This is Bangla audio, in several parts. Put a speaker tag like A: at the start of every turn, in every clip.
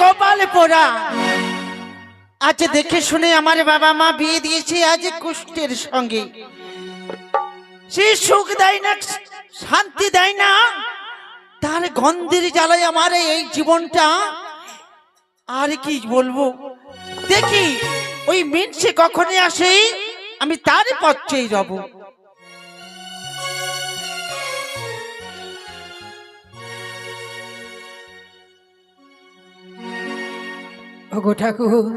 A: কপাল পোড়া। আজ দেখে শুনে আমার বাবা মা বিয়ে দিয়েছে আজ কুষ্ঠের সঙ্গে। সে সুখ দেয় না, শান্তি দেয় না, তার গন্ধের জ্বালায় আমার এই জীবনটা। আর কি বলবো, দেখি ওই মিনসে কখনই আসে, আমি তার পথেই যাব।
B: ওগো ঠাকুর,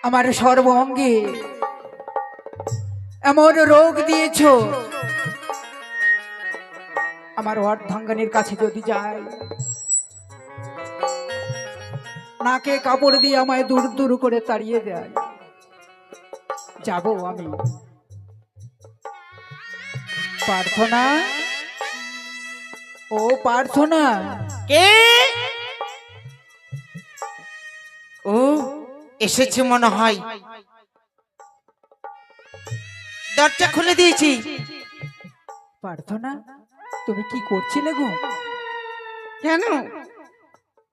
B: আমার সর্বঙ্গে এমন রোগ দিয়েছ, আমার অর্ধাঙ্গনের কাছে যদি যাই, নাকে কাপড় দিয়ে আমায় দূর দূর করে তাড়িয়ে দেয়, যাব আমি। প্রার্থনা, ও প্রার্থনা।
A: কে? ও এসেছে মনে হয়, দরজা খুলে দিয়েছি।
B: প্রার্থনা, তুমি কি করছিলে গো?
A: কেন?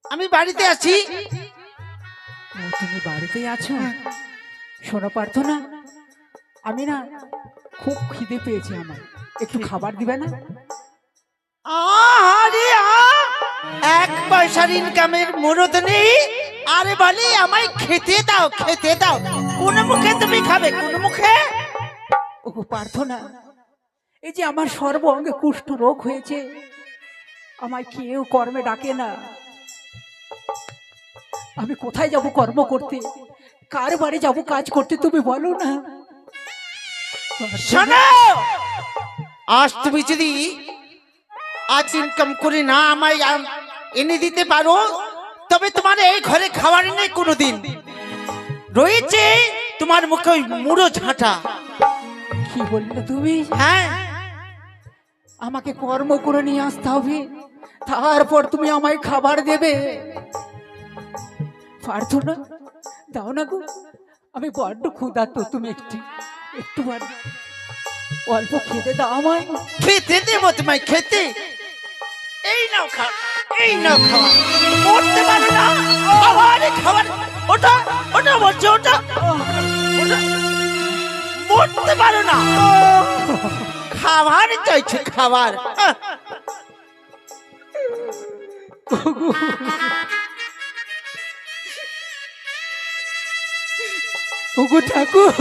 A: আমি বাড়িতে আছি।
B: ও, তুমি বাড়িতেই আছো? শোনো প্রার্থনা, আমি না খুব খিদে পেয়েছি, আমার একটু খাবার দিবে না?
A: আরে এক পয়সার ইনকামের মুরত নেই, আরে বলে আমায় খেতে দাও, খেতে দাও। কোন মুখে তুমি খাবে, কোন মুখে?
B: ও প্রার্থনা, এই যে আমার সর্ব অঙ্গে কুষ্ঠ রোগ হয়েছে, আমায় কেউ কর্মে ডাকে না। আমি কোথায় যাব কর্ম করতে, কার বাড়ি যাব কাজ করতে, তুমি বলো না।
A: শোনো, আজ তুমি যদি আজ ইনকাম করে না আমায় এনে দিতে পারো, তবে তোমার এই ঘরে খাবার নেই কোনোদিন। রয়েছে তোমার মুখে ওই মুড়ো ঝাঁটা।
B: কি বললে তুমি?
A: হ্যাঁ,
B: আমাকে কর্ম করে নিয়ে আসতে হবে, তারপর তুমি আমায় খাবার দেবে। প্রার্থনা, দাও না গো, আমি বড্ড ক্ষুধার্ত, তুমি একটু একটু অল্প খেতে দাও আমায়।
A: খেতে দেবো তোমায়, খেতে। এই নাও খা, এই নাও খাওয়া। মরতে পারো না, খাবার খাবার। ওটা ওটা বলছে, ওটা ওটা মরতে পারো না, খাবার চাইছে, খাবার।
B: ওগো ঠাকুর,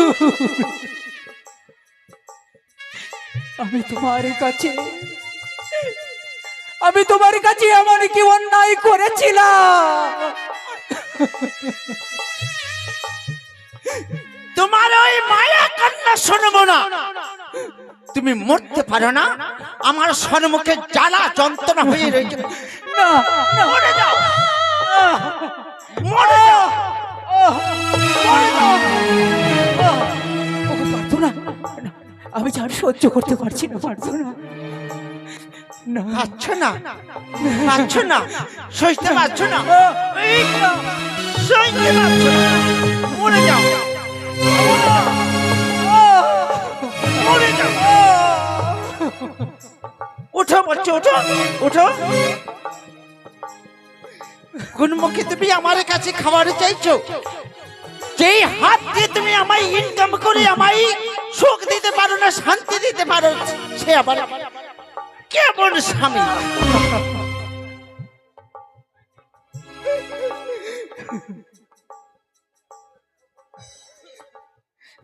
B: আমি তোমার কাছে এমন কি অন্যায় করেছিলাম?
A: তোমার ওই মায়া কান্না শুনবো না। তুমি মরতে পারো না, আমার সম্মুখে জ্বালা যন্ত্রণা হয়ে রয়েছে।
B: না, না,
A: মরে যাও, মরে যাও, মরে যাও।
B: ওগো প্রার্থনা, না, আমি আর সহ্য করতে পারছি না প্রার্থনা। না,
A: পাচ্ছ না, পাচ্ছ না, সইতে পারছো না, এই সইতে পারছো না। মরে যাও, মরে যাও। ওঠো বলছো, ওঠো, ওঠো। কোন মুখে তুমি আমার কাছে খাবার চাইছো? যেই হাত দিয়ে তুমি আমায় ইনকাম করে আমায় সুখ দিতে পারো না, শান্তি দিতে পারো, সে আবার কেমন স্বামী?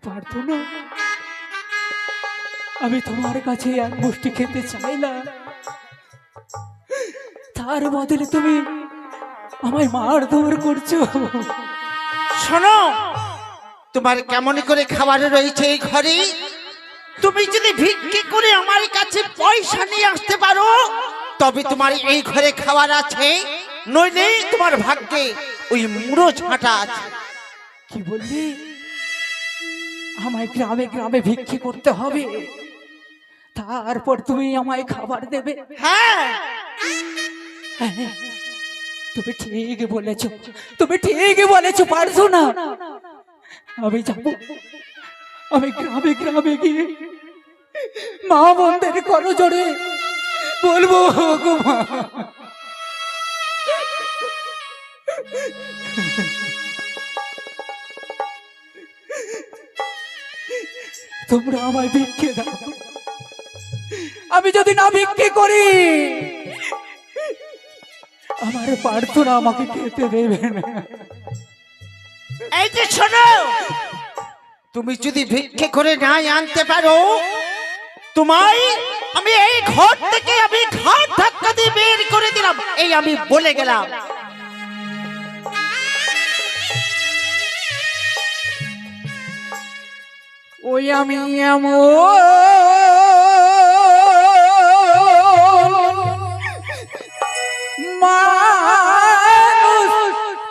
B: প্রার্থনা, আমি তোমার কাছে এক মুষ্টি খেতে চাইলাম, তার বদলে তুমি আমায় মারধর করছো।
A: শোনো, তোমার কেমন করে খাবার রয়েছে এই ঘরে। তুমি যদি ভিক্ষে করে আমার কাছে পয়সা নিয়ে আসতে পারো, তবে তোমার এই ঘরে খাবার আছে, নইলে তোমার ভাগ্যে ওই মুড়ো ঝাঁটা আছে।
B: কি বললি? আমায় গ্রামে গ্রামে ভিক্ষে করতে হবে, তারপর তুমি আমায় খাবার দেবে?
A: হ্যাঁ,
B: হ্যাঁ, তুমি ঠিক বলেছো, তুমি ঠিক বলেছো প্রার্থনা। আমি যাবো, আমি গ্রামে গ্রামে গিয়ে মা বোনদের করজোড়ে বলবো, গো মা, তোমরা আমায় ভিক্ষে দাও। আমি যদি না ভিক্ষে করি আমার প্রার্থনা আমাকে খেতে দেবে না।
A: এই যে শোনো, তুমি যদি ভিক্ষে করে নাই আনতে পারো, তোমায় আমি এই ঘর থেকে আমি ঘাট ধাক্কা দিয়ে বের করে দিলাম, এই আমি বলে গেলাম।
B: ওই আমি এমন মানুষ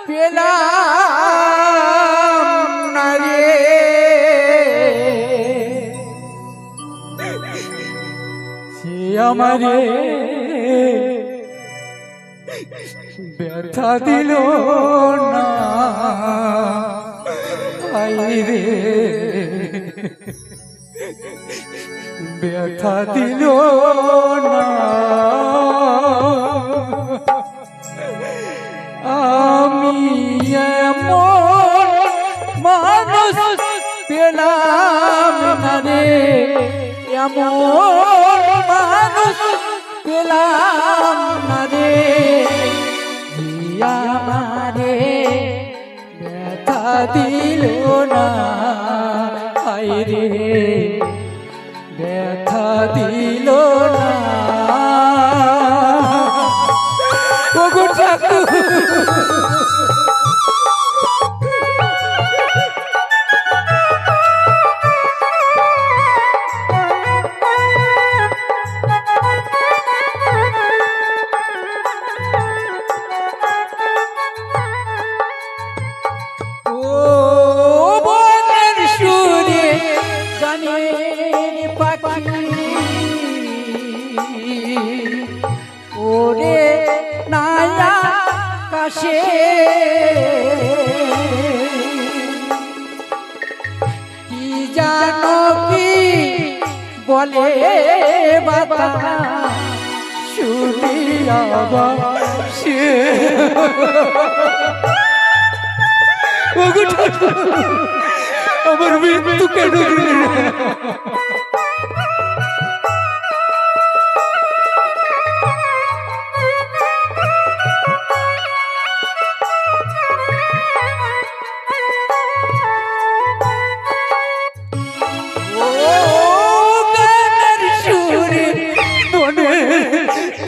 B: পেলাম না রে, সে আমারে ব্যথা দিল না। আই রে ব্যথা দিল না। আমি এমন মানুষ পেলাম না রে, এমন মানুষ পেলাম না রে, আমারে ব্যথা দিল না। আই রে ব্যথা দিল না। ওগো ঠাকুর ওরে নায়া কাশে কি জানো কি বলে বাবা শুনিয়া সে আমার মৃত্যু কেন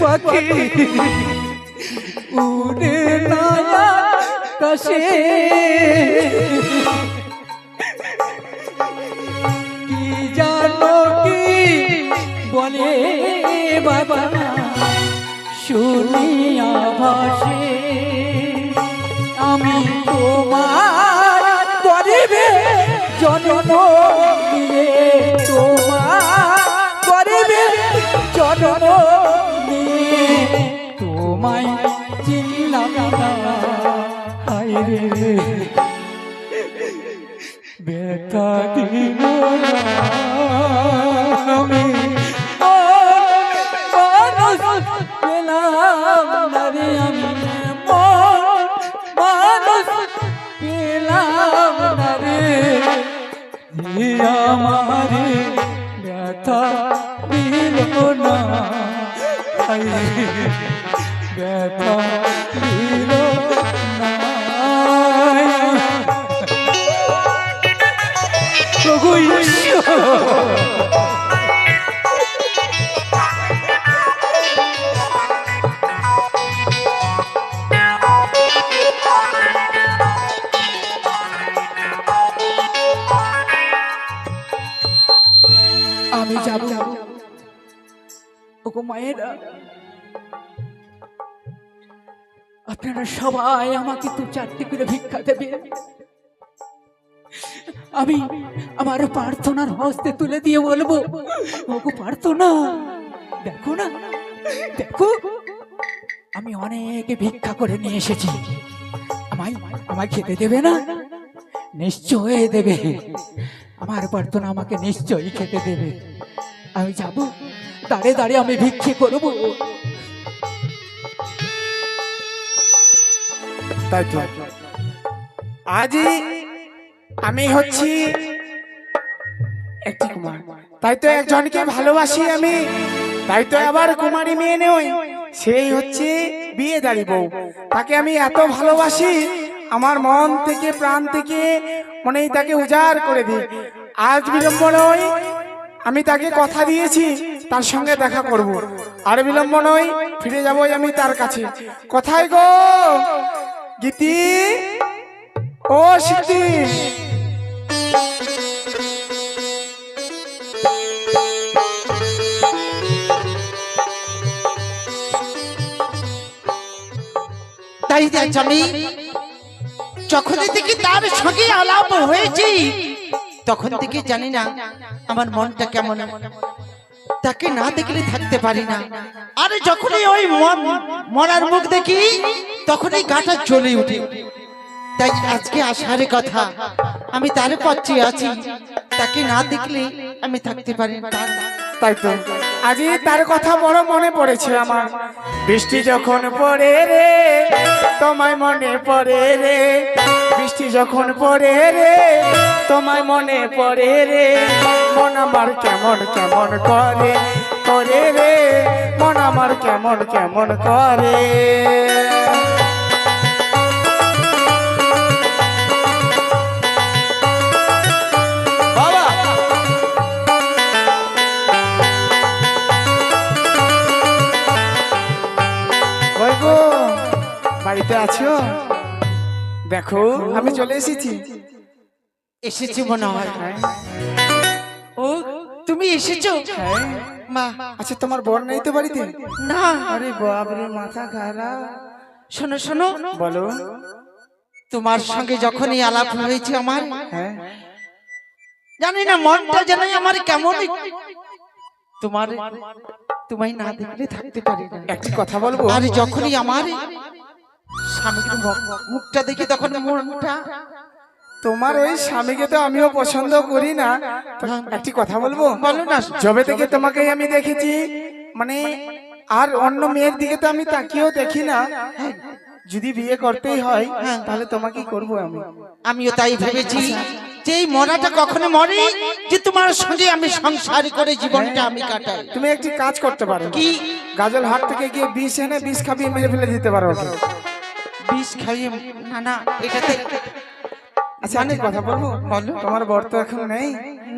B: পাখি উড়ে নায়া কাশে কি জানো কি বলে বাবা শুনিয়া ভাসে আমি তোমার গরিবে জন্ম দিয়ে তোমার গরিবে জন্ম তোমায় চিনলাম না। হায় রে ব্যথা দিল না। আমি মানুষ পেলাম না রে, আমি মানুষ পেলাম না রে, আমারে ব্যথা দিল না। ব্যথা দিল না। প্রভু ঈশ্বর আমি যাব। ওগো মায়েরা আপনারা সবাই আমাকে তো 4টি করে ভিক্ষা দেবে। আমি আমার প্রার্থনার হস্তে তুলে দিয়ে বলবো, ওগো প্রার্থনা দেখো না, দেখো আমি অনেক ভিক্ষা করে নিয়ে এসেছি, আমায় খেতে দেবে না? নিশ্চয় দেবে, আমার প্রার্থনা আমাকে নিশ্চয়ই খেতে দেবে। আমি যাব, দাঁড়ে দাঁড়িয়ে আমি ভিক্ষে করবো।
C: তাই তো আজই আমি হচ্ছি একটি কুমার, তাই তো একজনকে ভালোবাসি আমি, তাই তো আবার কুমারী মেয়ে নই, সেই হচ্ছে বিয়ে দাঁড়ি বউ। তাকে আমি এত ভালোবাসি, আমার মন থেকে প্রাণ থেকে মনেই তাকে উজাড় করে দিই। আজ বিলম্ব নয়, আমি তাকে কথা দিয়েছি তার সঙ্গে দেখা করব, আর বিলম্ব নয় ফিরে যাবো আমি তার কাছে। কোথায় গো গীতি, ও সিদ্ধি?
A: তাই আজ আমি যখন থেকে তার সঙ্গে আলাপ হয়েছি তখন থেকে জানি না আমার মনটা কেমন, তাকে না দেখলে থাকতে পারি না। আর যখনই ওই মরার মুখ দেখি তখনই গাটা জ্বলে উঠে। তাই আজকে আসার কথা, আমি তার পথে আছি, তাকে না দেখলে আমি থাকতে পারি না।
C: তাই তো আজই তার কথা বড় মনে পড়েছে আমার। বৃষ্টি যখন পড়ে রে তোমায় মনে পড়ে রে, বৃষ্টি যখন পড়ে রে তোমায় মনে পড়ে রে, মন আমার কেমন কেমন করে করে রে, মন আমার কেমন কেমন করে। ওই গো বাড়িতে আছো? দেখো আমি চলে এসেছি।
A: এসেছি মনে হয়। ও তুমি এসেছো?
C: হ্যাঁ।
A: মা
C: আচ্ছা তোমার বর নেই তো বাড়িতে?
A: না।
C: আরে বাপরে মাথা খারাপ।
A: শোনো শোনো,
C: বলো।
A: তোমার সঙ্গে যখনই আলাপ হয়েছে আমার,
C: হ্যাঁ
A: জানি না মনটা যেন আমার কেমন, তোমার তোমায় না দেখলে থাকতে পারি না।
C: একটি কথা বলবো?
A: আর যখনই আমার স্বামীর মুখটা দেখি তখন মনটা।
C: তোমার ওই স্বামীকে তো আমিও পছন্দ করি না, তো একটি কথা বলবো?
A: বলো না।
C: যবে থেকে তোমাকে আমি দেখেছি, মানে আর অন্য মেয়ের দিকে তো আমি তাকিয়েও দেখি না। যদি বিয়ে করতেই হয় তাহলে তোমাকেই করবো আমি।
A: আমিও তাই ভেবেছি যে এই মরাটা কখনো মরে, যে তোমার সঙ্গে আমি সংসার করে জীবনটা আমি কাটাই।
C: তুমি একটি কাজ করতে পারো
A: কি?
C: গাজল হাট থেকে গিয়ে বিষ এনে বিষ খাবিয়ে মেরে ফেলে দিতে পারো ওকে।
A: বিষ খাইয়ে? না না, এটাতে
C: আচ্ছা আমি কথা বলবো?
A: বলো।
C: তোমার বর তো এখন নেই,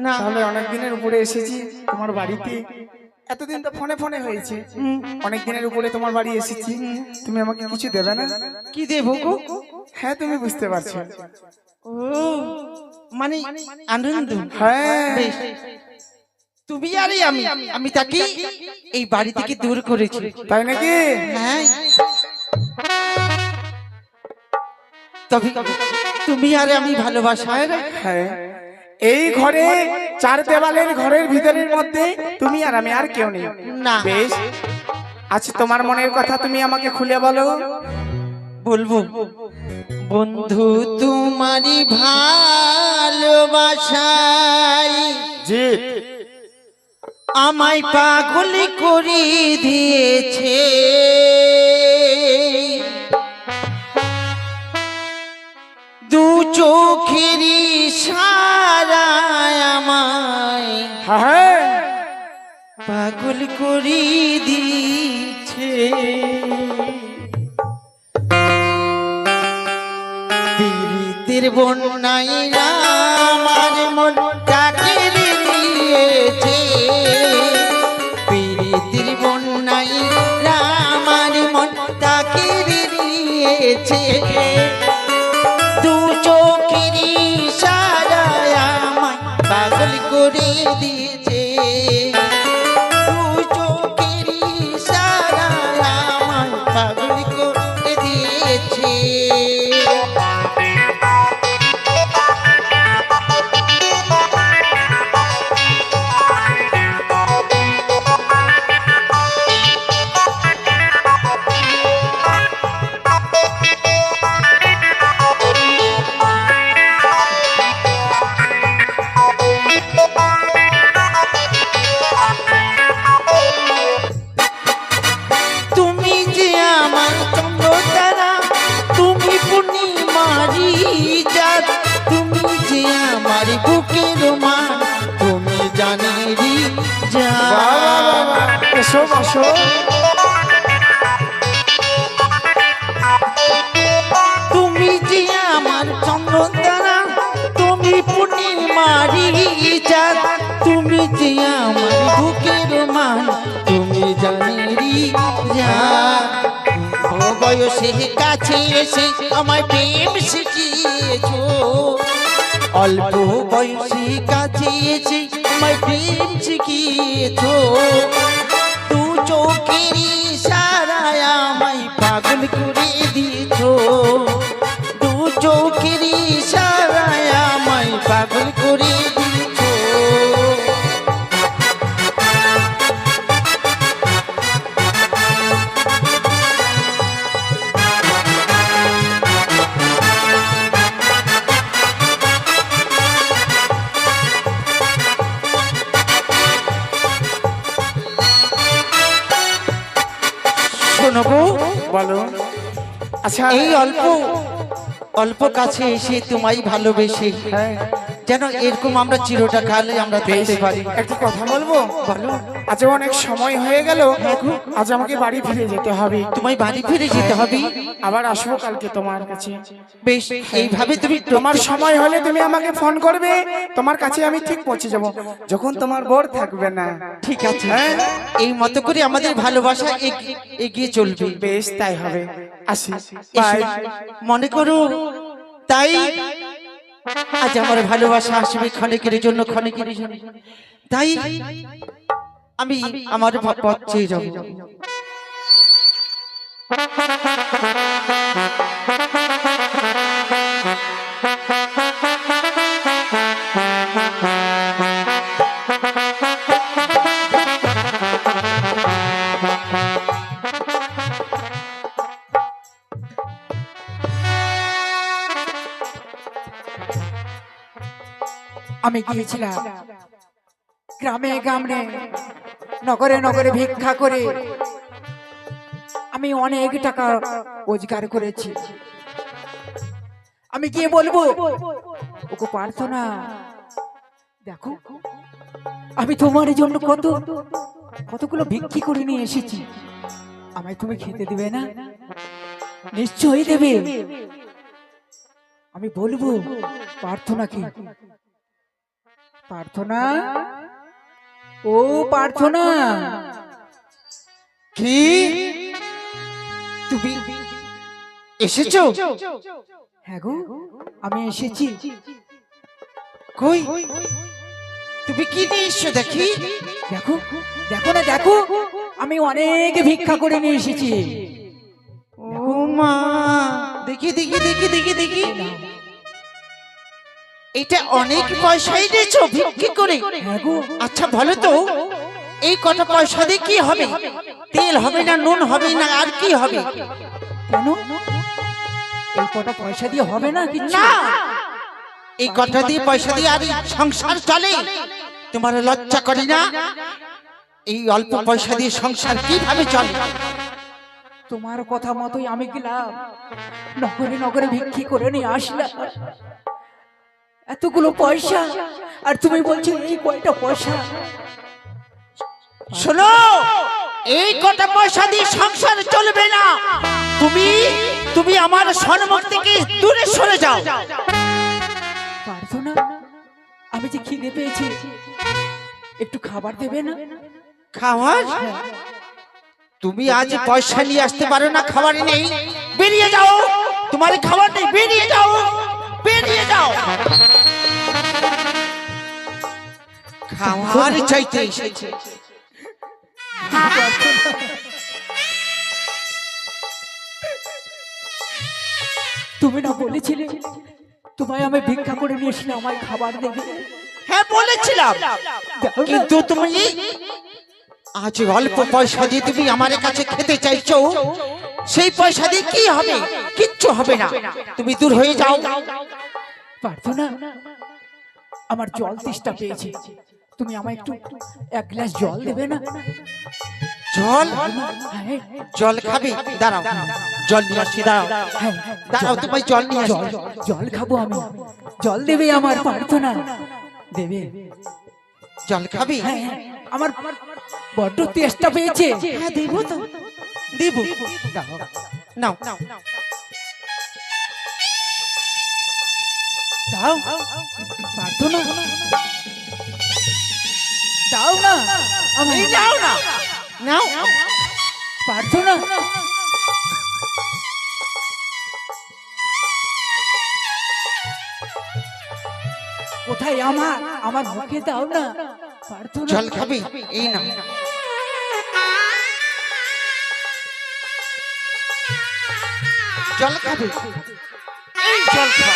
A: না।
C: তাহলে অনেক দিনের উপরে এসেছি তোমার বাড়িতে। এতদিন তো ফোনে ফোনে হয়েছে, অনেক দিনের উপরে তোমার বাড়ি এসেছি, তুমি আমাকে কিছু দেবে না?
A: কি দেবো গো?
C: হ্যাঁ তুমি বুঝতে পারছো।
A: ও মানে আনন্দ।
C: হ্যাঁ
A: বেশ, তুমি আর আমি, আমি তাকে এই বাড়ি থেকে দূর করেছি।
C: তাই নাকি?
A: হ্যাঁ, তবে তুমি আর আমি ভালোবাসার।
C: হ্যাঁ এই ঘরে চার দেওয়ালের ঘরের ভিতরের মধ্যে তুমি আর আমি, আর কেউ নেই।
A: না।
C: বেশ, আচ্ছা তোমার মনের কথা তুমি আমাকে খুলে বলো।
A: বলবো। বন্ধু তোমারই ভালোবাসাই
C: জি
A: আমায় পাগল করে দিয়েছে, দু চোখের ইশারায় আমায়
C: হ্যাঁ
A: পাগল করে দিয়েছে। পীড়িতের বন্যায় আমার মনটাকে নিয়েছে, পীড়িতের বন্যায় আমার মনটাকে নিয়েছে, দু চোখের ইশারায় আমায় পাগল করে দিয়েছে, দু চোখের ইশারায় আমায় পাগল করে দিয়েছে। তুমি যে আমার বুকের মান তুমি জানেরি যা
C: এসো বসো।
A: তুমি যে আমার চন্দন তারা তুমি পূর্ণিমারি চাঁদ তুমি যে আমার বুকের মান তুমি জানেরি জান ও বয়সে কাছে এসে আমায় প্রেম শিখিয়েছো অল্প বয়সে কাছে এসে আমায় প্রেম শিখিয়েছো তু চোখের ইশারায় আমায় পাগল করে দিয়েছো তু চোখের ইশারায় আমায় পাগল করে দিয়েছো শোনো গো,
C: বলো। আচ্ছা
A: এই অল্প অল্প কাছে এসে তোমায় ভালোবেসে
C: হ্যাঁ,
A: যেন এরকম আমরা চিরটা কালে আমরা দেখতে পারি।
C: একটি কথা বলবো?
A: বলো।
C: আজ অনেক সময় হয়ে গেল, আজ আমাকে বাড়ি ফিরে যেতে হবে।
A: তোমায় বাড়ি ফিরে যেতে হবে।
C: আবার আসবো কালকে তোমার কাছে।
A: বেশ, এইভাবে তুমি
C: তোমার সময় হলে তুমি আমাকে ফোন করবে, তোমার কাছে আমি ঠিক পৌঁছে যাব যখন তোমার বোর থাকবে না।
A: ঠিক আছে, এই মতো করে আমাদের ভালোবাসা এগিয়ে চলবে।
C: বেশ, তাই হবে। আসি,
A: এসো,
C: বাই।
A: মনে করো তাই আজ আমার ভালোবাসা আসবে ক্ষণিকের জন্য, ক্ষণিকের জন্য। তাই আমি আমার পথ চেয়ে যাব।
B: আমি গিয়েছিলাম গ্রামে গ্রামে নগরে নগরে ভিক্ষা করে আমি অনেক টাকা রোজগার করেছি। আমি গিয়ে বলবো ওকে পারতো না, দেখো আমি তোমার জন্য কতগুলো ভিক্ষি করে নিয়ে এসেছি, আমায় তুমি খেতে দেবে না? নিশ্চয়ই দেবে। আমি বলবো প্রার্থনা কি? প্রার্থনা, ও প্রার্থনা,
A: কি তুমি এসেছো?
B: হ্যাঁ গো, আমি এসেছি।
A: কই তুমি কি নিয়ে এসছো দেখি?
B: দেখো দেখো না, দেখো আমি অনেক ভিক্ষা করে নিয়ে এসেছি।
A: ও মা, দেখি দেখি দেখি দেখি দেখি, এটা অনেক পয়সাই দিয়েছো ভিক্ষি করে।
B: হ্যাঁ গো।
A: আচ্ছা বলো তো, এই কটা পয়সা দিয়ে কি হবে? তেল হবে না, নুন হবে না, আর কি হবে?
B: কেন এই কটা পয়সা দিয়ে হবে না কিছু?
A: না, এই কটা দিয়ে পয়সা দিয়ে আর এই সংসার চলে? তোমার লজ্জা করে না? এই অল্প পয়সা দিয়ে সংসার কিভাবে চলে?
B: তোমার কথা মতোই আমি গেলাম নগরে নগরে ভিক্ষি করে নিয়ে আসলাম, এতগুলো পয়সা, আর তুমি বলছো এই কয়টা পয়সা?
A: শোনো, এই কটা পয়সা দিয়ে সংসার চলবে না। তুমি আমার সম্মুখ থেকে দূরে সরে যাও।
B: প্রার্থনা, আমি যে খিদে পেয়েছি, একটু খাবার দেবে না?
A: খাবার? তুমি আজ পয়সা নিয়ে আসতে পারো না, খাবার নেই, বেরিয়ে যাও। তোমার খাবার নেই, বেরিয়ে যাও, বেরিয়ে যাও। খাবার চাইতে এসেছে।
B: তুমি না বলেছিলে তোমায় আমি ভিক্ষা করে নিয়ে এসলে আমায় খাবার দেবে?
A: হ্যাঁ বলেছিলাম,
B: দেখো না,
A: কিন্তু তুমি আজ অল্প পয়সা দিয়ে তুমি আমার কাছে খেতে চাইছো, সেই পয়সা দিয়ে কি হবে? কিচ্ছু হবে না, তুমি দূর হয়ে যাও।
B: প্রার্থনা, আমার জল তেষ্টা পেয়েছে, তুমি আমায় একটু এক গ্লাস জল দেবে না?
A: জল?
B: হ্যাঁ,
A: জল খাবে? দাঁড়াও, জল নিয়ে আসছি, দাঁড়াও
B: হ্যাঁ,
A: দাঁড়াও, তোমায় জল নিয়ে আসছি।
B: জল খাবো আমি, জল দেবে আমার প্রার্থনা? দেবে?
A: জল খাবি?
B: হ্যাঁ, আমার বড্ড তেষ্টা পেয়েছে।
A: হ্যাঁ দেব তো, দেব।
B: দাও।
A: নাও
B: দাও, পারতো না, দাও না,
A: এই নাও না, নাও।
B: পারতো না। কোথায় আমার মুখে দাও না, পারতো না।
A: জল খাবি? এই নাও। জল খাবি? এই জল খা।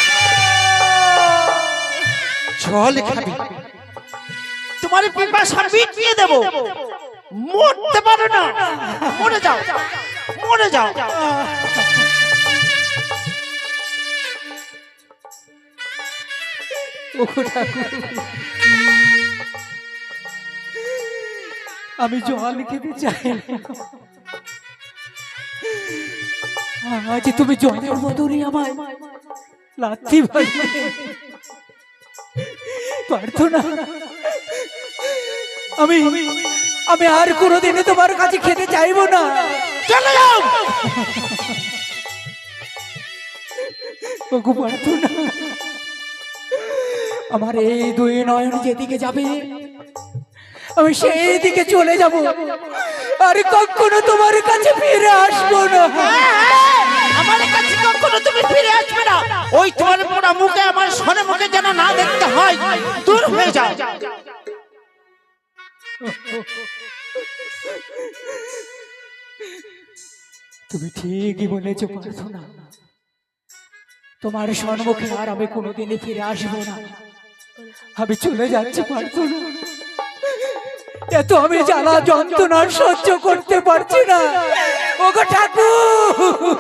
A: জল খাবি? তোমার পিপাসা মিটিয়ে দেব। মরতে পারো না, মরে যাও, মরে যাও।
B: ওগো ঠাকুর, আমি জল খেতে চাই না। আজ তুমি জলের বদলে আমায় লাথি মারলে, পারতো না। আমি আর কোনোদিন তোমার কাছে খেতে চাইবো না।
A: চলে যাও।
B: ওগো পারতো না। আমার এই দুই নয়ন যেদিকে যাবে আমি সেই দিকে চলে যাব, আর কখনো তোমার কাছে ফিরে আসবো না।
A: আমার কাছে কখনো তুমি ফিরে আসবে না। ওই তোমার পোড়া মুখে আমার সনে মুখে যেন না দেখতে হয়। দূর হয়ে যাও।
B: তুমি ঠিকই বলেছো, পারতো না। তোমার সম্মুখে আর আমি কোনোদিনই ফিরে আসবো না। আমি চলে যাচ্ছি, পারতো না। এত আমি জ্বালা যন্ত্রণা সহ্য করতে পারছি না। ওগো ঠাকুর,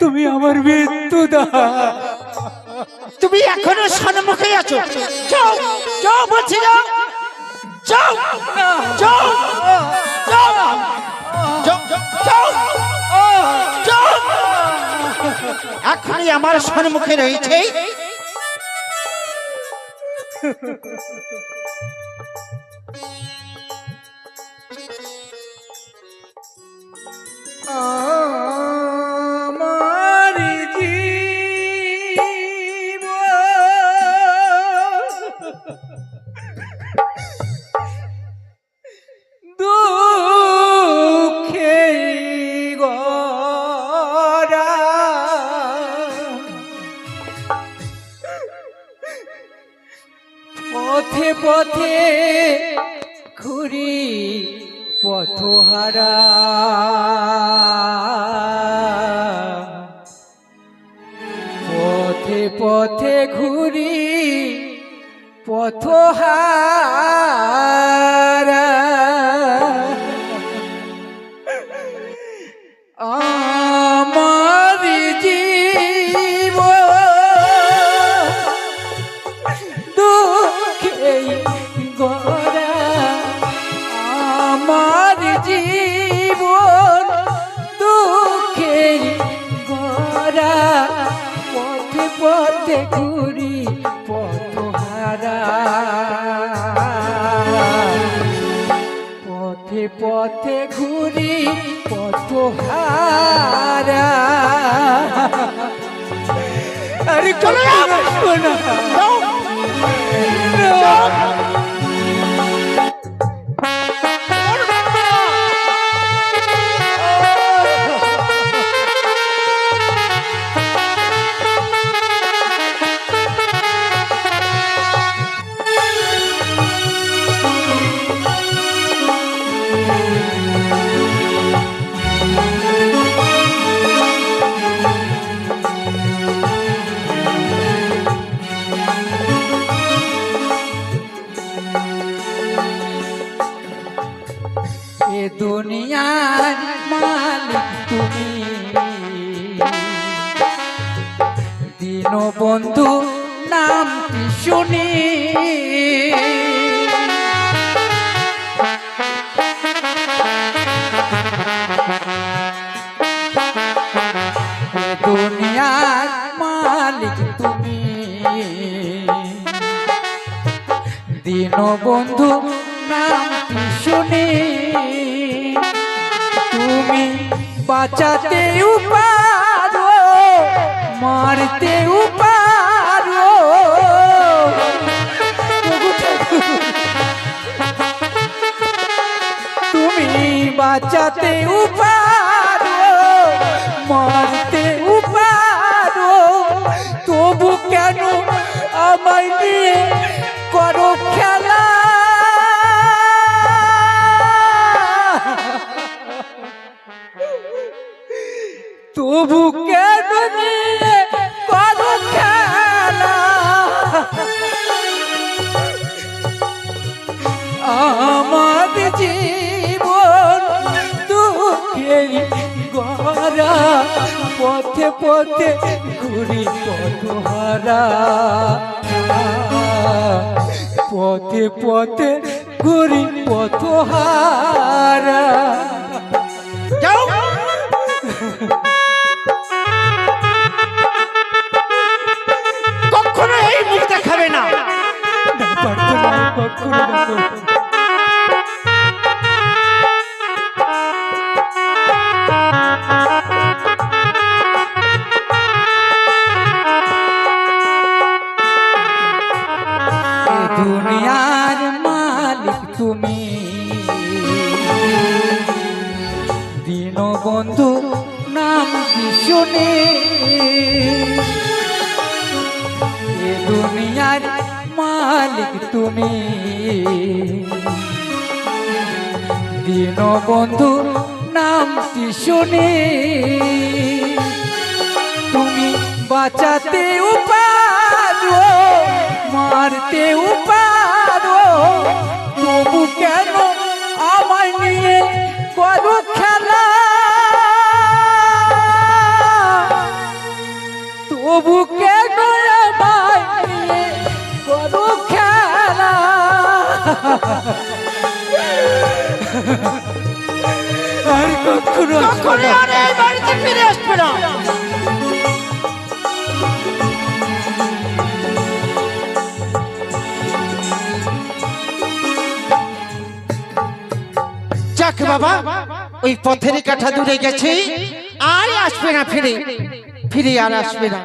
B: তুমি আমার মৃত্যু দাও।
A: তুমি এখনো সম্মুখে আছো। যাও, যাও বলছি, যাও, যাও, যাও, যাও, যাও, যাও, যাও। এখনই আমার সম্মুখে রয়েছে।
B: আমার জীবন দুঃখে গড়া, পথে পথে ঘুরি পথহারা, পথে পথে ঘুরি পথহারা। আমার জীবন দুঃখে গড়া, আমার জীবন দুঃখে গড়া, পথে পথে ঘুরি পথহারা, পথে পথে ঘুরি পথহারা। আরে চলে আসবো না। এ দুনিয়ার মালিক তুমি, দীনবন্ধু নামটি শুনি, এ দুনিয়ার মালিক দীনবন্ধু নামটি শুনে তুমি বাঁচাতেও পারো মারতেও পারো। তুমি বাঁচাতেও পারো মারতেও পারো, তবু কেন আমায় নিয়ে করো খেলা? তবু কেন নিয়ে করো খেলা? আমার জীবন দুঃখের গড়া, পথে পথে ঘুরি পথহারা, পথে পথে ঘুরি পথহারা।
A: যাও কখনো এই মুখ দেখাবে না।
B: কখনো দুনিয়ার মালিক তুমি, দীনবন্ধু নাম কি শুনে এ দুনিয়ার মালিক তুমি, দীনবন্ধু নামটি শুনে তুমি বাঁচাতেও পারো মারতেও পারো, তবু কেন আমায় নিয়ে করো খেলা? তবু কেন আমায় নিয়ে করো খেলা? আর কখনো
A: আর এই বাড়িতে ফিরে আসবে না। যাক বাবা, ওই পথের কাঠা দূরে গেছে, আর আসবে না, ফিরে ফিরে আর আসবে না।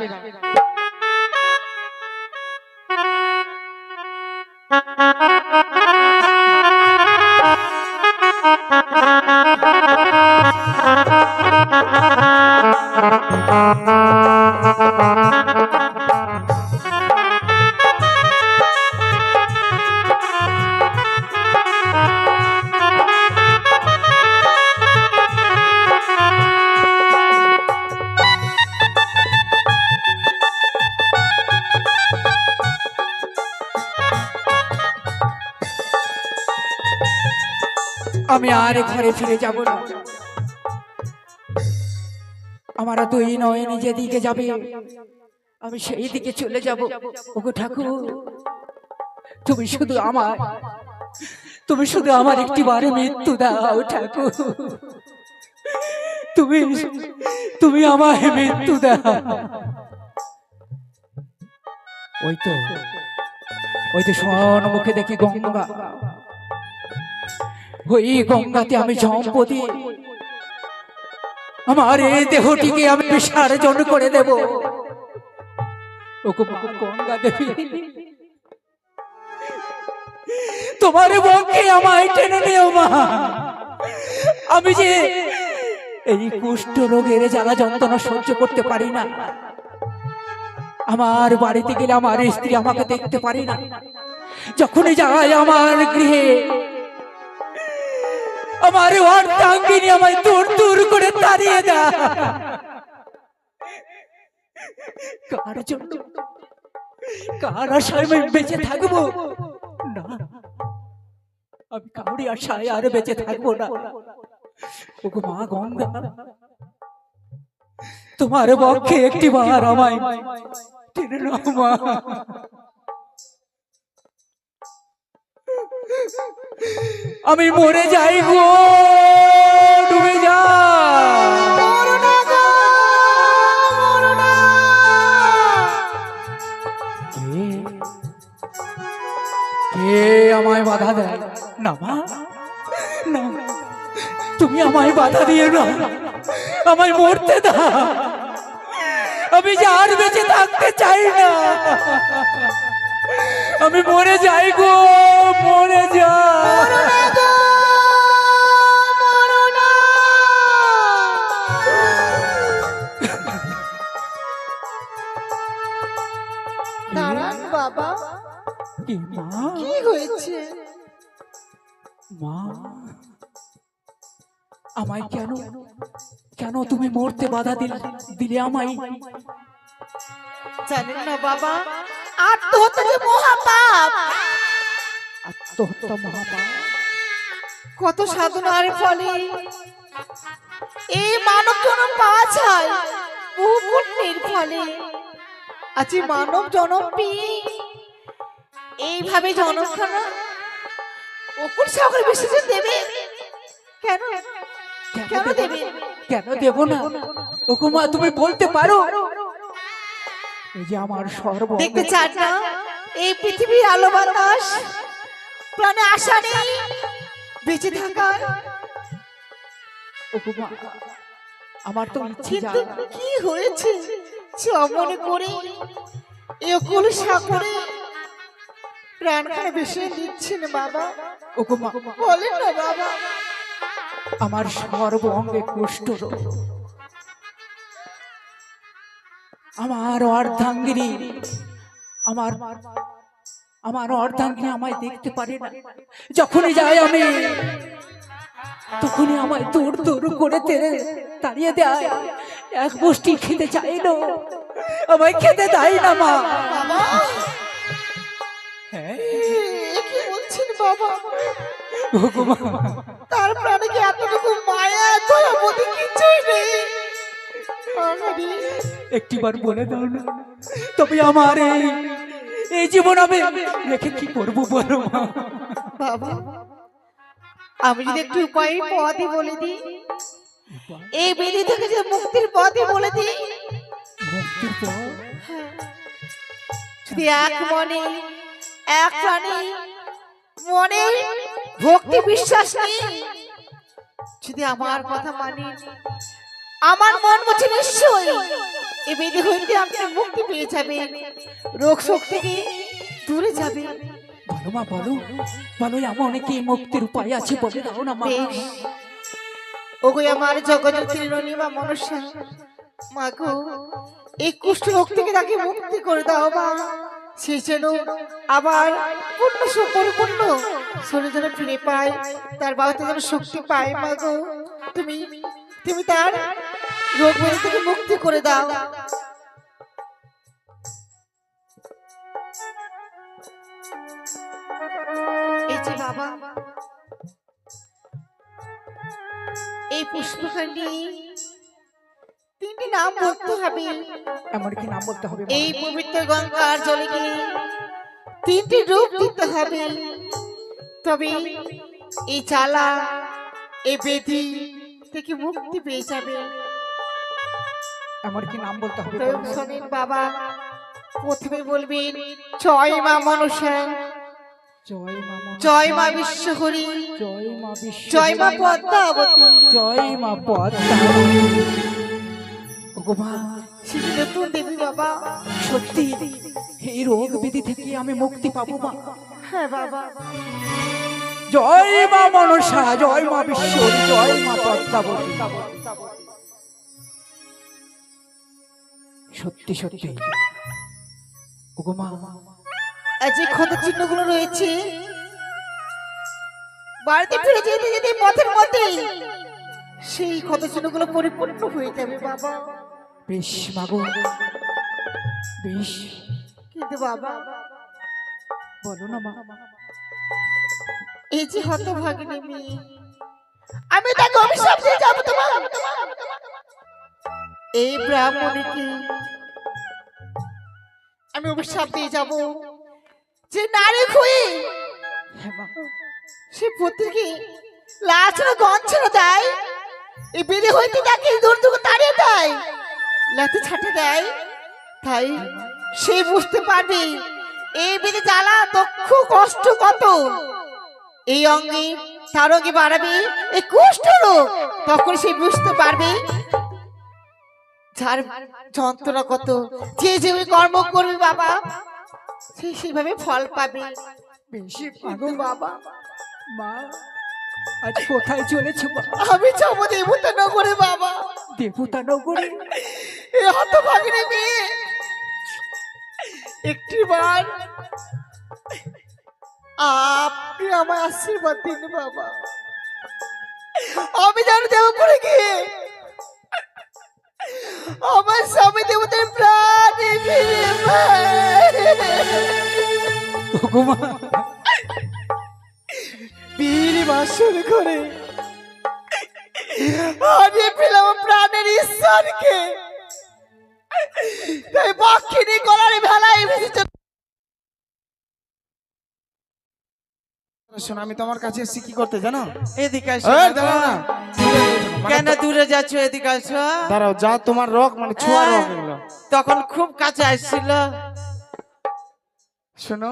B: আমি আর ঘরে ফিরে যাব না। আমার দুই নয়নি যেদিকে যাবে আমি সেই দিকে চলে যাব। ওগো ঠাকুর, তুমি শুধু আমার একটি বারে মৃত্যু দাও ঠাকুর, তুমি আমায় মৃত্যু দাও। ওই তো সম্মুখে দেখি গঙ্গা, ওই গঙ্গাতে আমি সম্পত্তি আমার এই দেহটিকে আমি বিসর্জন করে দেব। ওগো গঙ্গা দেবী, তোমার বক্ষে আমায় টেনে নিও মা। আমি যে এই কুষ্ঠ রোগের জ্বালা যন্ত্রণা সহ্য করতে পারি না। আমার বাড়িতে গেলে আমার স্ত্রী আমাকে দেখতে পারি না। যখনই যায় আমার গৃহে আমার অর্ধাঙ্গিনী আমায় দূর দূর করে তাড়িয়ে দেয়। কার জন্য, কার আশায় আমি বেঁচে থাকবো? না, আমি কাউরি আশায় আর বেঁচে থাকবো না। ওগো মা গঙ্গা, তোমার পক্ষে একটি বার আমায় টেনে নাও মা। আমি মরে যাই গো, ডুবে যা। কে আমায় তুমি আমায় বাধা দিও না, আমায় মরতে দাও। আমি যে আর বেঁচে থাকতে চাই না, আমি মরে যাই গো, মরে যাই।
A: দাঁড়ান বাবা,
B: কি মা?
A: কি হয়েছে?
B: মা, আমায় কেন কেন তুমি মরতে বাধা দিলে আমায়?
A: জানেন না বাবা, আত্মহত্যা যে মহাপাপ।
B: আত্মহত্যা মহাপাপ?
A: কত সাধনার ফলে এই মানব জনম পাওয়া যায়, বহু পুণ্যের ফলে আজ এই মানব জনম পেয়ে এইভাবে জনখানা অকুল সকল বিসর্জন দেবে কেন? কেন দেবে?
B: কেন দেব না? ওগো মা, তুমি বলতে পারো? এই যে আমার সর্ব,
A: দেখতে চান না এই পৃথিবীর আলো বাতাস, প্রাণে আশা নেই বেঁচে থাকার?
B: ওগো মা, আমার তো ইচ্ছে
A: কিন্তু
B: যায় না।
A: কি হয়েছে যে অমন করে এই অকুল সাগরে প্রাণখানে বেশি দিচ্ছেন বাবা?
B: ওগো মা,
A: বলেন না বাবা।
B: আমার সর্ব অঙ্গে কুষ্ঠ রোগ, আমার অর্ধাঙ্গিনী, আমার অর্ধাঙ্গিনী আমায় দেখতে পারে না। যখনই যাই আমি, তখনই আমায় দূর দূর করে তাড়িয়ে দেয়। এক মুষ্টি খেতে চাইলো, আমায় খেতে দেয় না মা।
A: বাবা,
B: হ্যাঁ
A: এ কি বলছেন বাবা?
B: ওগো মা,
A: তার প্রাণে কি এতটুকু মায়া, দয়াবতী কিছুই নেই? আরে,
B: একটিবার বলে দাও না, তবে আমার এই জীবন আমি রেখে কি করবো বলো মা?
A: বাবা, আমি যদি একটু উপায়ের পথই বলে দিই, এই বেদি থেকে যে মুক্তির পথই বলে দিই,
B: মুক্তির পর?
A: যদি এক মনে এক প্রাণে মনে ভক্তি বিশ্বাস নেই, যদি আমার কথা মানি, আমার মন বলছে নিশ্চয়ই এই বেদি হইতে আপনি মুক্তি পেয়ে যাবেন, রোগ শোক থেকে দূরে যাবে।
B: বলো মা, বলো বলো, এমন কি মুক্তির উপায় আছে বলে দাও না মা।
A: বেশ, ওগো আমার জগজ্যোতির রণিমা মনসা, মা গো, এই কুষ্ঠ রোগ থেকে তাকে মুক্তি করে দাও মা। সে যেন আবার পূর্ণ পরিপূর্ণ শরীর যেন ফিরে পায়, তার বাবাতে যেন শক্তি পায়। মা গো, তুমি তার রোগ ব্যাধি থেকে মুক্তি করে দাও। এই যে বাবা, এই পুষ্পকাণ্ডে তিনটি নাম বলতে হবে।
B: এমন কি নাম বলতে হবে?
A: এই পবিত্র গঙ্গার জলে গিয়ে তিনটি রূপ দিতে হবে, তবে এই জ্বালা, এই বেদি থেকে মুক্তি পেয়ে যাবে।
B: এমন কি নাম বলতে হবে?
A: তো শোনেন বাবা, প্রথমে বলবেন জয় মা মনসা,
B: জয় মা,
A: জয় মা বিশ্বহরি,
B: জয় মা বিশ্ব,
A: জয় মা পদ্মাবতী,
B: জয় মা পদ্মা। ওগো মা,
A: শ্রী নতুন দেবী বাবা।
B: সত্যি এই রোগ ব্যাধি থেকে আমি মুক্তি পাবো মা?
A: হ্যাঁ বাবা।
B: জয় মা মনসা, জয় মা বিশ্বহরি, জয় মা পদ্মাবতী। সত্যি সত্যি ওগো মা,
A: আর যে ক্ষত চিহ্ন গুলো রয়েছে, বাড়িতে ফিরে যেতে যেতে পথের মধ্যে সেই ক্ষত চিহ্ন গুলো পরিপূর্ণ হয়ে যাবে বাবা।
B: বেশ মাগো, বেশ।
A: কিন্তু বাবা,
B: বলো না মা।
A: এই যে হতভাগিনী মেয়ে, আমি তাকে অভিশাপ দিয়ে যাবো তোমার। এই ব্রাহ্মণীকে আমি অভিশাপ দিয়ে যাব যে নারী খুঁয়ে
B: হ্যাঁ মা,
A: সে পুত্রকে লাছনা গঞ্ছনা দেয়, এই বেদে হইতে তাকে দূর দূর তাড়িয়ে দেয়, লাথি ছাটে দেয়, তাই সে বুঝতে পারবে এই বেদে জ্বালা দুঃখ কষ্ট কত। এই অঙ্গে তার অঙ্গে বাড়াবে এই কুষ্ঠ রোগ। তখন সে বুঝতে পারবে যার যন্ত্রণা কত, যে যে কর্ম করবে বাবা সে সেভাবে ফল পাবে।
B: বেশি
A: কিন্তু বাবা
B: মা আজ কোথায় চলেছো মা?
A: আমি যাবো দেবতা নগরে বাবা।
B: দেবতা নগরে?
A: এ হতভাগিনী মেয়ে একটিবার আপনি আমার আশীর্বাদ দিন বাবা। আমি জানি দেবপুরে গিয়ে আমার স্বামী দেবতার প্রাণে ফিরে
B: ওগো মা,
A: বীর বাসর করে হারিয়ে পেলাম প্রাণের ঈশ্বরকে। তাই বাক্ষিনী গলার ভেলায় ভেসেছে।
C: শোনো, আমি তোমার কাছে এসেছি কি করতে জানো?
A: এদিকে আসো।
C: এই, দাঁড়াও না।
A: কেন দূরে যাচ্ছ? এদিকে আসো।
C: দাঁড়াও, যা তোমার রোগ মানে ছোঁয়া রোগ এগুলো।
A: তখন খুব কাছে আসছিল।
C: শোনো,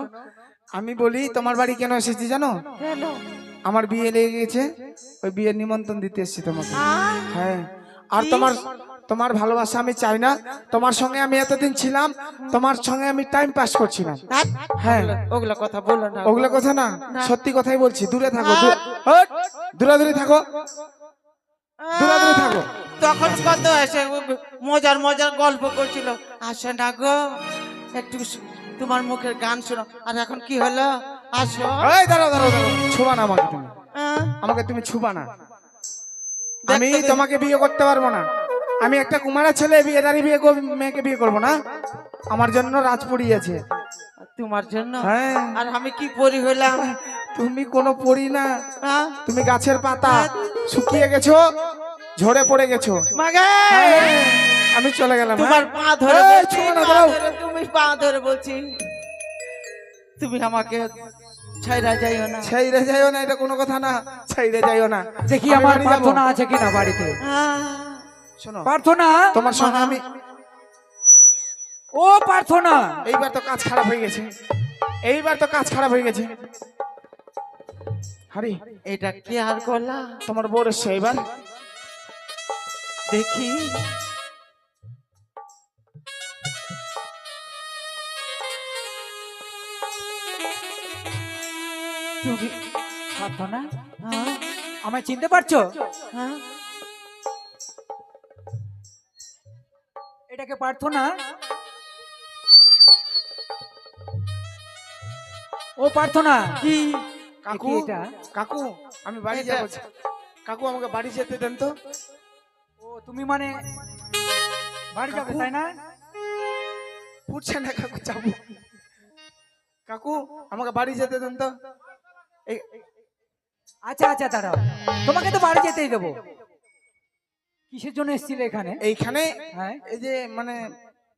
C: আমি বলি তোমার বাড়ি কেন এসেছি জানো?
A: কেন?
C: আমার বিয়ে লেগে গেছে, ওই বিয়ের নিমন্ত্রণ দিতে এসেছি তোমাকে।
A: আহ,
C: হ্যাঁ, আর
A: কি?
C: তোমার ভালোবাসা আমি চাই না। তোমার সঙ্গে আমি এতদিন ছিলাম, তোমার সঙ্গে আমি টাইম পাস করছিলাম।
A: ধ্যাৎ,
C: হ্যাঁ।
A: ওগুলো কথা বলো না।
C: ওগুলো কথা না,
A: না।
C: সত্যি কথাই বলছি। দূরে থাকো, দূরে থাকো, দূরে থাকো।
A: তখন কত এসে মজার মজার গল্প করছিল। আসো না গো, একটু তোমার মুখের গান শোনো। আর এখন কি হলো? আসো।
C: এই দাঁড়াও, ছুবা না আমাকে তুমি।
A: আহ,
C: আমাকে তুমি ছুবা না।
A: দেখতে
C: আমি
A: দিন।
C: তোমাকে বিয়ে করতে পারবো না। আমি একটা কুমারা ছেলে, বিয়েদারি মেয়েকে বিয়ে করবো না। আমার জন্য রাজপুরী আছে।
A: তোমার জন্য?
C: হ্যাঁ।
A: আর আমি কি পরি হইলাম?
C: তুমি কোনো পরি না,
A: আহ,
C: তুমি গাছের পাতা, শুকিয়ে গেছো, ঝরে পড়ে গেছো।
A: মাগে
C: আমি চলে গেলাম।
A: তোমার
C: হ্যাঁ?
A: পা ধরে
C: এই,
A: বলছি,
C: ছোঁয়া না,
A: পা
C: দাঁড়াও।
A: ধরে, তুমি পা ধরে বলছি, তুমি আমাকে ছাইরা যাইও না।
C: ছাইরে যাইও না, এটা কোনো কথা না। ছাইরে যাইও না।
B: দেখি
C: আমি
B: আমার
C: বাড়ি যাবো।
B: প্রার্থনা আছে কিনা বাড়িতে।
A: আহ,
C: শোনো,
B: প্রার্থনা,
C: তোমার সঙ্গে আমি
B: ও প্রার্থনা,
C: এইবার তো কাজ খারাপ হয়ে গেছে। হারি,
A: এটা কি আর করলা?
C: তোমার বউর এসছে এইবার।
A: দেখি তুমি
B: প্রার্থনা,
A: হ্যাঁ,
B: আমায় চিনতে পারছো?
A: হ্যাঁ,
B: এটাকে প্রার্থনা? ও প্রার্থনা,
A: কি?
C: কাকু,
B: কি এটা?
C: কাকু, আমি বাড়ি
A: এটা-
C: যাবো। কাকু, আমাকে বাড়ি যেতে দেন তো।
B: ও তুমি মানে বাড়ি যাবে তাই না?
C: ফুটছে না কাকু, যাবো। কাকু, আমাকে বাড়ি যেতে দেন তো। এই
B: আচ্ছা দাঁড়াও, তোমাকে তো বাড়ি যেতেই দেবো। কিসের জন্য এসেছিলে এখানে?
C: এইখানে
B: হ্যাঁ
C: এই যে মানে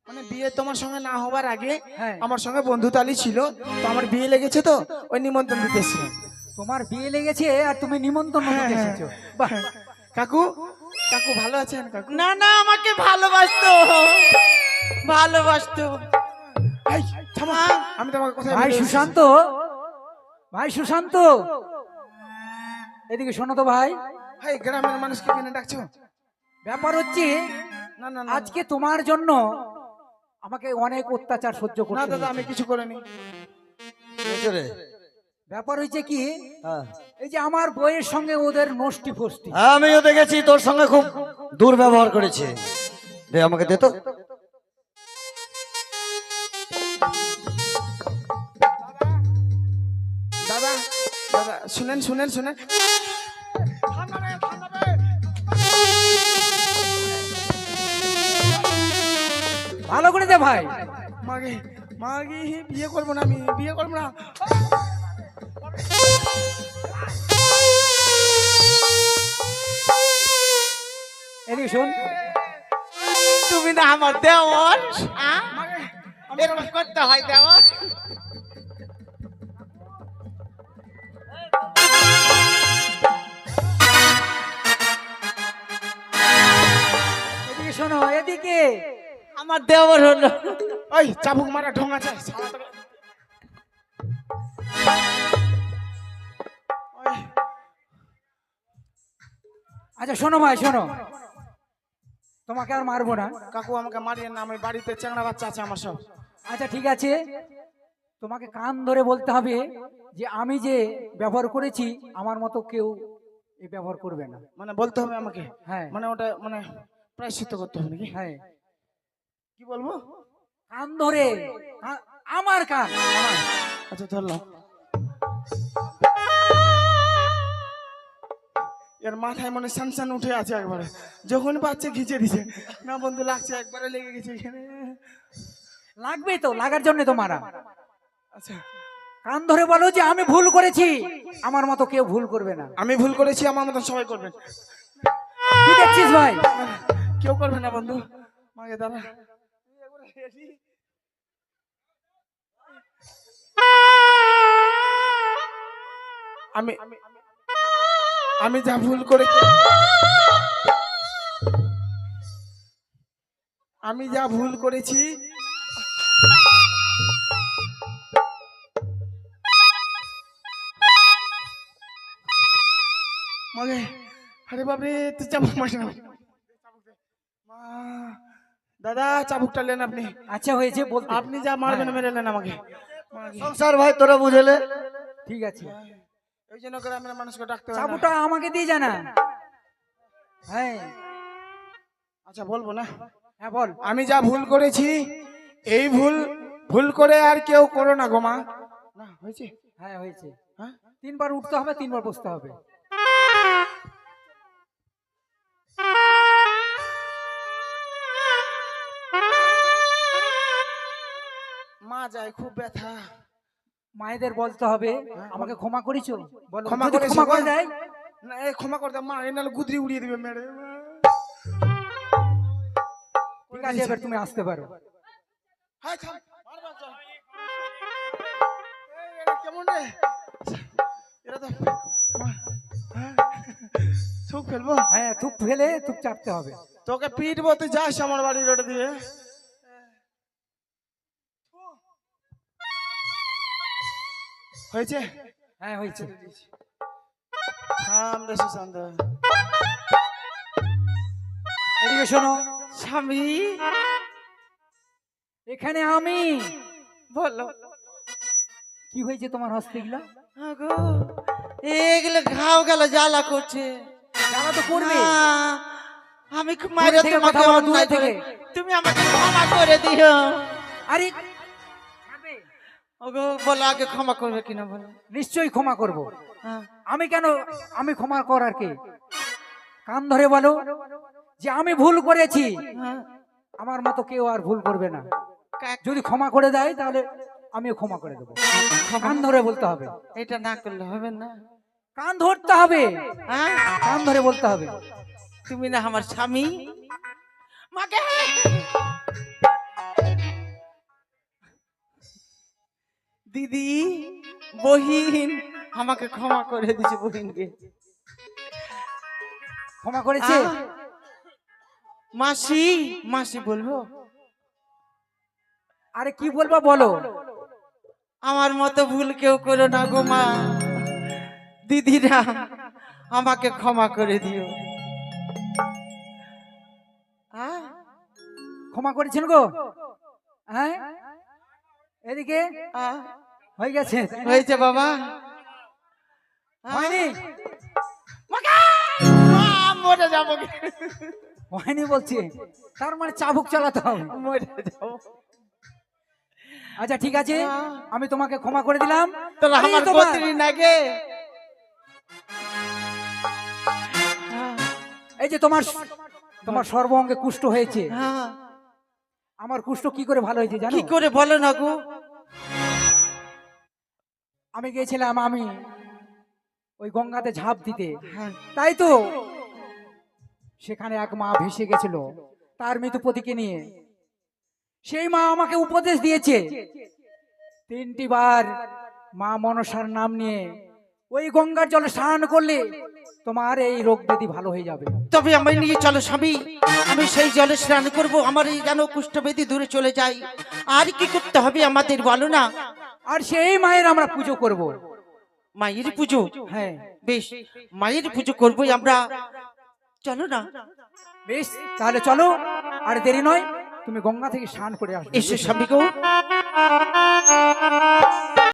C: মানে বিয়ে তোমার সঙ্গে না হবার আগে
B: হ্যাঁ,
C: আমার সঙ্গে বন্ধুতালি ছিল, তো আমার বিয়ে লেগেছে, তো ওই নিমন্ত্রণ দিতে এসেছিলাম।
B: তোমার বিয়ে লেগেছে আর তুমি নিমন্ত্রণ দিতে
C: হ্যাঁ,
B: এসেছো? বাহ,
C: কাকু, কাকু ভালো আছেন কাকু?
A: না না, আমাকে ভালোবাসতো, ভালোবাসতো।
C: এই, থামো।
A: হ্যাঁ।
C: আমি তোমাকে কোথায়
B: ভাই
C: বলে এসেছি?
B: সুশান্ত, ভাই সুশান্ত, এদিকে শোনো তো ভাই।
C: ভাই, গ্রামের মানুষকে কেন ডাকছো?
B: ব্যাপার হচ্ছে
C: না না না,
B: আজকে তোমার জন্য আমাকে অনেক অত্যাচার সহ্য
C: না
B: করতে
C: দাদা, আমি
B: হয়েছে।
C: কিছু করিনি।
B: ব্যাপার হয়েছে কি, এই যে আমার বইয়ের সঙ্গে ওদের নষ্টি ফষ্টি।
D: আমিও দেখেছি তোর সঙ্গে খুব দুর্ব্যবহার করেছে। দে আমাকে দে তো।
C: দাদা, দাদা, শুনেন।
B: ভালো করে দে ভাই।
C: মাগে, মাগে, বিয়ে করবো না, আমি বিয়ে করবো না।
B: এদিকে শোন,
A: তুমি না আমার দেওয়ার।
C: মাগে,
A: এরকম করতে হয় দেওয়ার।
B: এদিকে শোনো, এদিকে।
A: আমার দেওয়ার হলো।
C: ওই চাবুক মারা ঢং আছে, শালা তোকে। ওই,
B: আচ্ছা শোনো ভাই শোনো, তোমাকে আর মারবো না।
C: কাকু আমাকে মারিয়ে না, আমি বাড়িতে চ্যাংড়া বাচ্চা আছে আমার সব।
B: আচ্ছা ঠিক আছে, তোমাকে কান ধরে বলতে হবে যে আমি যে ব্যবহার করেছি আমার মতো কেউ এই ব্যবহার করবে না।
C: মানে বলতে হবে আমাকে?
B: হ্যাঁ
C: মানে ওটা মানে প্রায়শ্চিত্ত করতে হবে নাকি?
B: হ্যাঁ,
C: কি বলবো?
B: কান ধরে আমার কান আমার।
C: আচ্ছা ধরলাম। এর মাথায় মনে সানসান উঠে আছে একবারে, যখন পাচ্ছে ঘিচে দিছে না বন্ধু, লাগছে একবারে লেগে গেছে এখানে।
B: লাগবে তো, লাগার জন্য তো মারা।
C: আচ্ছা
B: কান ধরে বলো যে আমি ভুল করেছি, আমার মতো কেউ ভুল করবে না।
C: আমি ভুল করেছি, আমার মতন সবাই করবেন।
B: কি দেখছিস ভাই?
C: কেউ করবে না বন্ধু, মাকে দাঁড়া। আমি আমি যা ভুল করে আমি যা ভুল করেছি মাগে, আরে বাবরে তুই চাবুক মারিস না। মা, দাদা চাবুকটা নেন আপনি।
B: আচ্ছা হয়েছে বলতে,
C: আপনি যা মারবেন মেরে নেন আমাকে। মাগে।
D: সংসার ভাই তোরা বুঝলে?
B: ঠিক আছে।
C: এই জন্য গ্রামের মানুষকে ডাকতে হয় না।
B: চাবুটা আমাকে দিয়ে জানা। হ্যাঁ
C: আচ্ছা বলবো না?
B: হ্যাঁ বল।
C: আমি যা ভুল করেছি এই ভুল করে আর কেউ করো না গো মা। না হয়েছে?
B: হ্যাঁ হয়েছে।
C: হ্যাঁ
B: 3 বার উঠতে হবে, 3 বার বসতে হবে।
C: মা যায় খুব ব্যথা।
B: মায়েদের বলতে হবে আমাকে ক্ষমা করেছো, বলো।
C: ক্ষমা
B: যদি
C: করেছো
B: ক্ষমা করে
C: গো?
B: দেয়,
C: না এই ক্ষমা করে দাও মা, এই নাহলে গুদরি উড়িয়ে দিবে মেরে।
B: ঠিক আছে এবার তুমি আসতে পারো।
C: হাই থাম, বারবার চল। এই এটা কেমন রে? এটা তো মা, হ্যাঁ, থুক ফেলবো?
B: হ্যাঁ থুক ফেলে থুক চাটতে হবে।
C: তোকে পিটবো, তুই যাস আমার বাড়ির ওটা দিয়ে। হয়েছে?
B: হ্যাঁ হয়েছে।
C: থাম রে সুশান্ত।
B: এদিকে শোনো,
A: স্বামী
B: এখানে আমি।
A: বলো।
B: কি হয়েছে তোমার হস্তে গুলা?
A: আগো এগুলো ঘাও গেল জ্বালা করছে।
B: জ্বালা তো করবে।
A: আমি মাইরে
B: থেকে
A: তোমাকে
B: কথা বলো, দূরে
A: অন্যায়
B: থেকে।
A: করে। তুমি আমাকে ক্ষমা করে দিও।
B: আরে
A: ওগো বলো আগে ক্ষমা করবে কিনা বলো।
B: নিশ্চয়ই ক্ষমা করব।
A: হ্যাঁ।
B: আমি কেন, আমি ক্ষমা করার কে? কান ধরে বলো যে আমি ভুল করেছি,
A: হ্যাঁ।
B: আমার মতো কেউ আর ভুল করবে না।
A: কাক-
B: যদি ক্ষমা করে দেয় তাহলে আমিও ক্ষমা করে দেবো। কান ধরে বলতে হবে,
A: এটা না করলে হবে না।
B: কান ধরতে হবে,
A: হ্যাঁ
B: কান ধরে বলতে হবে।
A: তুমি না আমার স্বামী। মাকে দিদি বহিন আমাকে ক্ষমা করে দিছে, বহিনকে
B: ক্ষমা করেছে?
A: মাসি মাসি বলবো?
B: আরে কি বলবা বলো।
A: আমার মতো ভুল কেউ করো না গো মা। দিদিরা আমাকে ক্ষমা করে দিও। হ্যাঁ
B: ক্ষমা করেছেন গো? হ্যাঁ এদিকে
A: হ্যাঁ,
B: হয়ে গেছে?
A: হয়েছে বাবা।
B: হয়নি?
A: মাকে! মা, মরে যাবো গে।
B: হয়নি বলছে, তার মানে চাবুক চালাতে হবে।
A: মরে যাবো।
B: আচ্ছা ঠিক আছে, আমি তোমাকে ক্ষমা করে দিলাম।
A: তাহলে
B: আরে
A: আমার
B: তোমার-
A: গতির নাগে।
B: এই যে তোমার সর্ব অঙ্গে কুষ্ঠ হয়েছে,
A: হ্যাঁ,
B: আমার কুষ্ঠ কি করে ভালো হয়েছে জানো?
A: কি করে বলো না গো?
B: আমি গিয়েছিলাম আমি ওই গঙ্গাতে ঝাঁপ দিতে,
A: হ্যাঁ,
B: তাই তো সেখানে এক মা ভেসে গেছিল তার মৃতপতিকে নিয়ে। সেই মা আমাকে উপদেশ দিয়েছে 3টি বার মা মনসার নাম নিয়ে ওই গঙ্গার জলে স্নান করলে তোমার এই রোগ ব্যাধি ভালো হয়ে যাবে।
A: তবে আমায় নিয়ে চলো স্বামী, আমি সেই জলে স্নান করব, আমার এই যেন কুষ্ঠবেদী দূরে চলে যায়। আর কি করতে হবে আমাদের বলো না?
B: আর সেই মায়ের আমরা পুজো করব।
A: মায়ের পুজো?
B: হ্যাঁ
A: বেশ, মায়ের পুজো করবোই আমরা। চলো না।
B: বেশ, তাহলে চলো, আর দেরি নয়, তুমি গঙ্গা থেকে স্নান করে আসো।
A: এসে স্বামী গো।